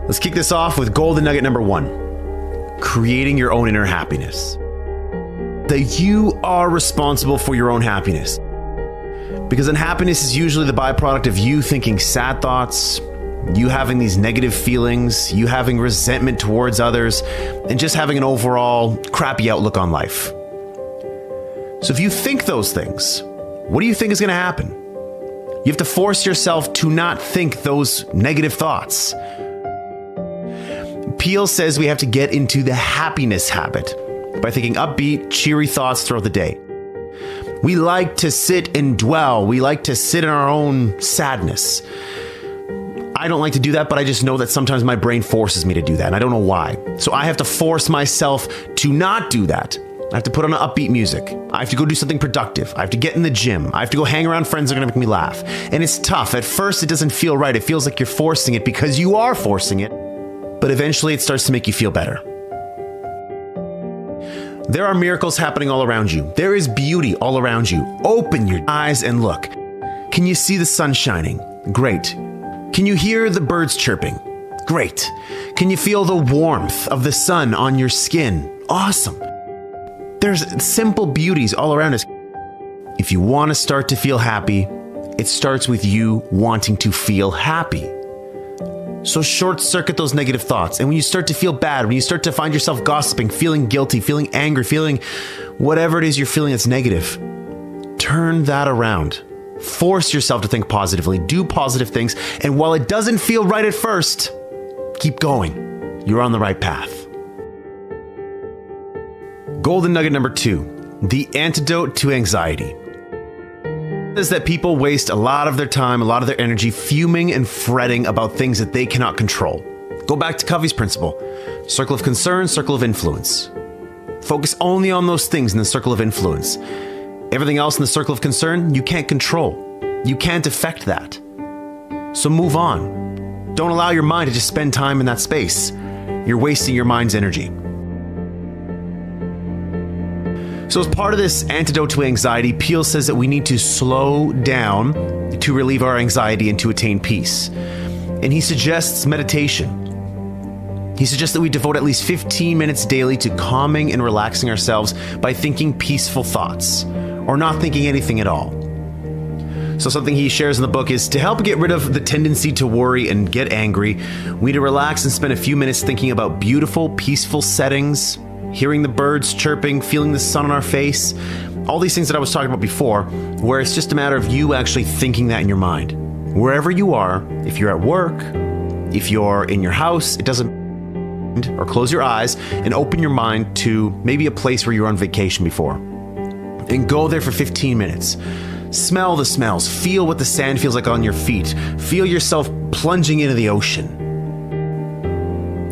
Let's kick this off with golden nugget number 1. Creating your own inner happiness. That you are responsible for your own happiness. Because unhappiness is usually the byproduct of you thinking sad thoughts, you having these negative feelings, you having resentment towards others, and just having an overall crappy outlook on life. So if you think those things, what do you think is going to happen? You have to force yourself to not think those negative thoughts. Peel says we have to get into the happiness habit by thinking upbeat, cheery thoughts throughout the day. We like to sit and dwell. We like to sit in our own sadness. I don't like to do that, but I just know that sometimes my brain forces me to do that, and I don't know why. So I have to force myself to not do that. I have to put on upbeat music. I have to go do something productive. I have to get in the gym. I have to go hang around friends that are going to make me laugh. And it's tough. At first, it doesn't feel right. It feels like you're forcing it because you are forcing it. But eventually, it starts to make you feel better. There are miracles happening all around you. There is beauty all around you. Open your eyes and look. Can you see the sun shining? Great. Can you hear the birds chirping? Great. Can you feel the warmth of the sun on your skin? Awesome. There's simple beauties all around us. If you want to start to feel happy, it starts with you wanting to feel happy. So short circuit those negative thoughts. And when you start to feel bad, when you start to find yourself gossiping, feeling guilty, feeling angry, feeling whatever it is you're feeling that's negative, turn that around. Force yourself to think positively, do positive things. And while it doesn't feel right at first, keep going. You're on the right path. Golden nugget number 2, the antidote to anxiety. Is that people waste a lot of their time, a lot of their energy fuming and fretting about things that they cannot control. Go back to Covey's principle. Circle of concern, circle of influence. Focus only on those things in the circle of influence. Everything else in the circle of concern, you can't control. You can't affect that. So move on. Don't allow your mind to just spend time in that space. You're wasting your mind's energy. So as part of this antidote to anxiety, Peel says that we need to slow down to relieve our anxiety and to attain peace. And he suggests meditation. He suggests that we devote at least 15 minutes daily to calming and relaxing ourselves by thinking peaceful thoughts, or not thinking anything at all. So something he shares in the book is to help get rid of the tendency to worry and get angry, we need to relax and spend a few minutes thinking about beautiful, peaceful settings, hearing the birds chirping, feeling the sun on our face, all these things that I was talking about before, where it's just a matter of you actually thinking that in your mind. Wherever you are, if you're at work, if you're in your house, it doesn't, or close your eyes and open your mind to maybe a place where you were on vacation before. And go there for 15 minutes. Smell the smells, feel what the sand feels like on your feet, feel yourself plunging into the ocean.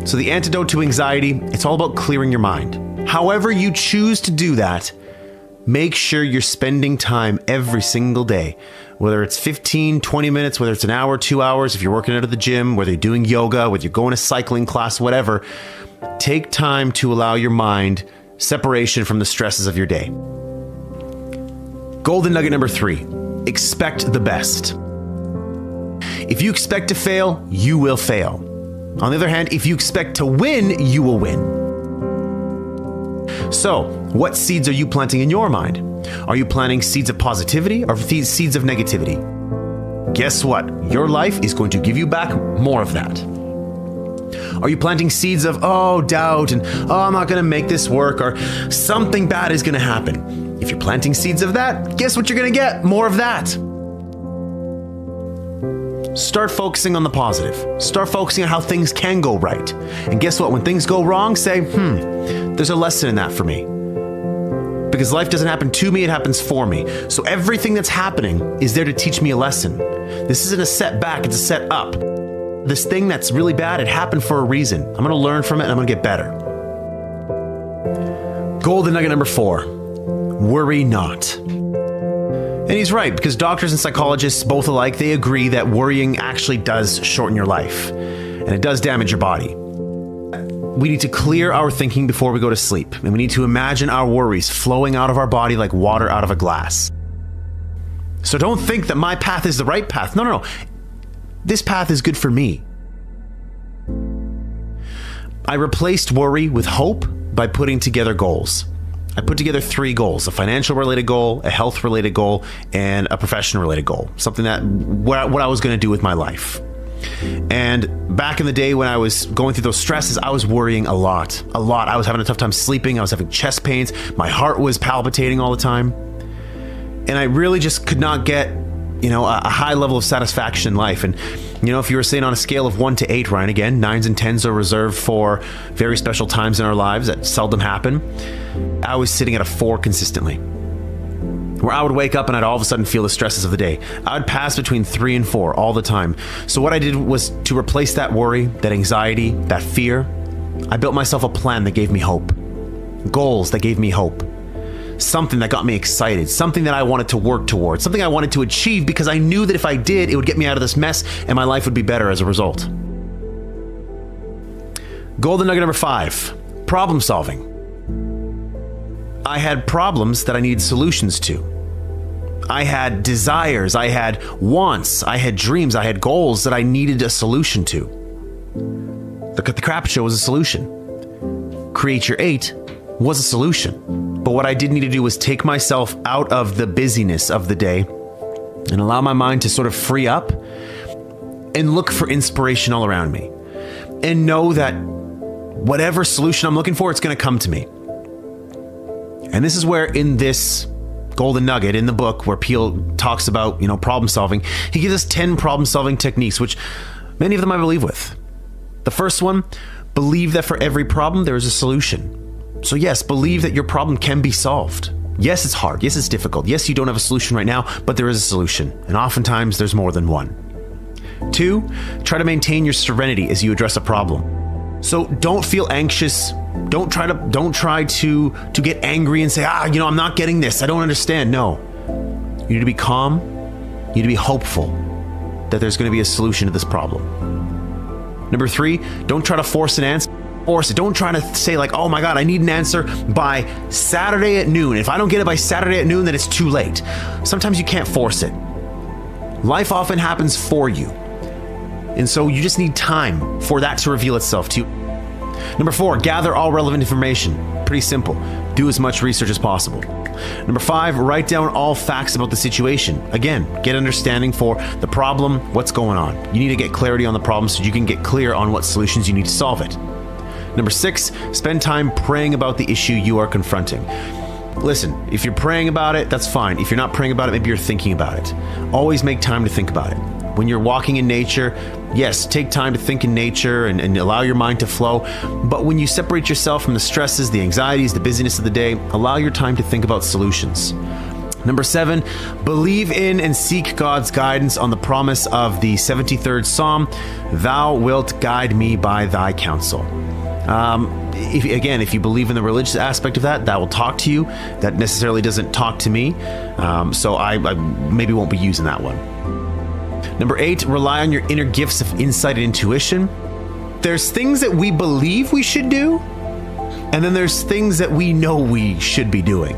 So the antidote to anxiety, it's all about clearing your mind. However you choose to do that, make sure you're spending time every single day. Whether it's 15, 20 minutes, whether it's an hour, 2 hours, if you're working out at the gym, whether you're doing yoga, whether you're going to cycling class, whatever, take time to allow your mind separation from the stresses of your day. Golden nugget number 3, expect the best. If you expect to fail, you will fail. On the other hand, if you expect to win, you will win. So, what seeds are you planting in your mind? Are you planting seeds of positivity or seeds of negativity? Guess what? Your life is going to give you back more of that. Are you planting seeds of, doubt and, I'm not going to make this work, or something bad is going to happen? If you're planting seeds of that, guess what you're going to get? More of that. Start focusing on the positive. Start focusing on how things can go right. And guess what? When things go wrong, say, there's a lesson in that for me. Because life doesn't happen to me, it happens for me. So everything that's happening is there to teach me a lesson. This isn't a setback, it's a set up. This thing that's really bad, it happened for a reason. I'm going to learn from it and I'm going to get better. Golden nugget number 4, worry not. And he's right, because doctors and psychologists, both alike, they agree that worrying actually does shorten your life, and it does damage your body. We need to clear our thinking before we go to sleep, and we need to imagine our worries flowing out of our body like water out of a glass. So don't think that my path is the right path. No. This path is good for me. I replaced worry with hope by putting together goals. I put together 3 goals: a financial related goal, a health related goal, and a professional related goal. Something that what I was going to do with my life. And back in the day when I was going through those stresses, I was worrying a lot. I was having a tough time sleeping. I was having chest pains. My heart was palpitating all the time. And I really just could not get, a high level of satisfaction in life. And, if you were saying on a scale of 1 to 8, Ryan, again, 9s and 10s are reserved for very special times in our lives that seldom happen. I was sitting at a 4 consistently, where I would wake up and I'd all of a sudden feel the stresses of the day. I would pass between 3 and 4 all the time. So what I did was to replace that worry, that anxiety, that fear. I built myself a plan that gave me hope, goals that gave me hope, something that got me excited, something that I wanted to work towards, something I wanted to achieve because I knew that if I did, it would get me out of this mess and my life would be better as a result. Golden nugget number 5, problem solving. I had problems that I needed solutions to. I had desires, I had wants, I had dreams, I had goals that I needed a solution to. The Crap Show was a solution. Create Your 8 was a solution. But what I did need to do was take myself out of the busyness of the day and allow my mind to sort of free up and look for inspiration all around me. And know that whatever solution I'm looking for, it's going to come to me. And this is where in this golden nugget in the book where Peele talks about, problem solving, he gives us 10 problem solving techniques, which many of them I believe with. The first one, believe that for every problem, there is a solution. So yes, believe that your problem can be solved. Yes, it's hard. Yes, it's difficult. Yes, you don't have a solution right now, but there is a solution. And oftentimes there's more than one. 2, try to maintain your serenity as you address a problem. So don't feel anxious. Don't try to get angry and say, I'm not getting this. I don't understand. No. You need to be calm. You need to be hopeful that there's going to be a solution to this problem. Number 3, don't try to force an answer. Don't try to say oh my God, I need an answer by Saturday at noon. If I don't get it by Saturday at noon, then it's too late. Sometimes you can't force it. Life often happens for you. And so you just need time for that to reveal itself to you. Number 4, gather all relevant information. Pretty simple. Do as much research as possible. Number 5, write down all facts about the situation. Again, get understanding for the problem, what's going on. You need to get clarity on the problem so you can get clear on what solutions you need to solve it. Number 6, spend time praying about the issue you are confronting. Listen, if you're praying about it, that's fine. If you're not praying about it, maybe you're thinking about it. Always make time to think about it. When you're walking in nature, yes, take time to think in nature and allow your mind to flow. But when you separate yourself from the stresses, the anxieties, the busyness of the day, allow your time to think about solutions. Number 7, believe in and seek God's guidance on the promise of the 73rd Psalm, "Thou wilt guide me by thy counsel." If you believe in the religious aspect of that will talk to you. That necessarily doesn't talk to me. So I maybe won't be using that one. Number 8, rely on your inner gifts of insight and intuition. There's things that we believe we should do, and then there's things that we know we should be doing.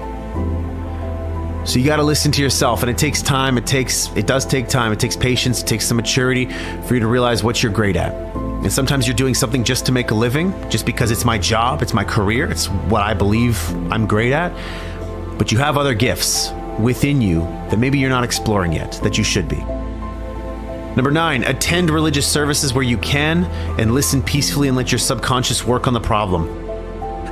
So you got to listen to yourself, and it takes time. It does take time. It takes patience. It takes some maturity for you to realize what you're great at. And sometimes you're doing something just to make a living, just because it's my job, it's my career, it's what I believe I'm great at. But you have other gifts within you that maybe you're not exploring yet, that you should be. Number 9, attend religious services where you can and listen peacefully and let your subconscious work on the problem.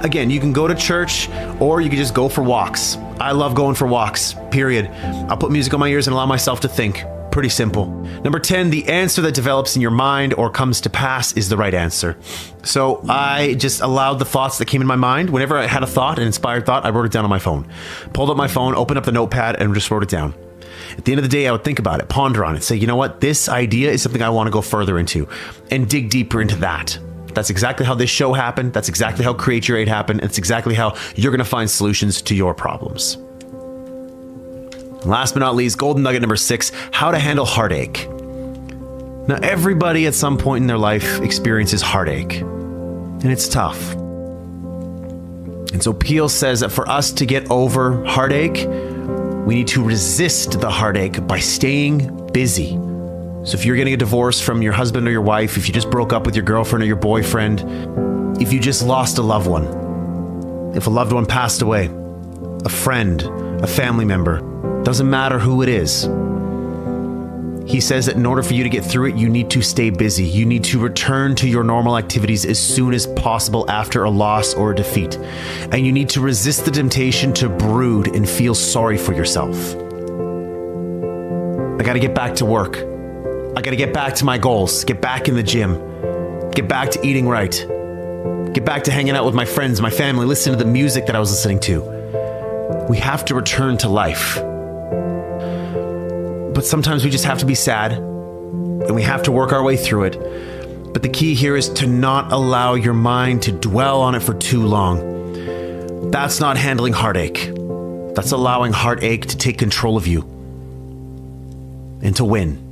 Again, you can go to church or you can just go for walks. I love going for walks, period. I'll put music on my ears and allow myself to think. Pretty simple. Number 10, the answer that develops in your mind or comes to pass is the right answer. So I just allowed the thoughts that came in my mind. Whenever I had a thought, an inspired thought, I wrote it down on my phone. Pulled up my phone, opened up the notepad, and just wrote it down. At the end of the day, I would think about it, ponder on it, say, you know what, this idea is something I want to go further into and dig deeper into that. That's exactly how this show happened. That's exactly how Create Your 8 happened. It's exactly how you're going to find solutions to your problems. Last but not least, golden nugget number 6, how to handle heartache. Now, everybody at some point in their life experiences heartache, and it's tough. And so Peele says that for us to get over heartache, we need to resist the heartache by staying busy. So if you're getting a divorce from your husband or your wife, if you just broke up with your girlfriend or your boyfriend, If you just lost a loved one, if a loved one passed away, a friend, a family member, doesn't matter who it is. He says that in order for you to get through it, you need to stay busy. You need to return to your normal activities as soon as possible after a loss or a defeat. And you need to resist the temptation to brood and feel sorry for yourself. I got to get back to work. I got to get back to my goals, get back in the gym, get back to eating right, get back to hanging out with my friends, my family, listen to the music that I was listening to. We have to return to life. But sometimes we just have to be sad and we have to work our way through it. But the key here is to not allow your mind to dwell on it for too long. That's not handling heartache. That's allowing heartache to take control of you and to win.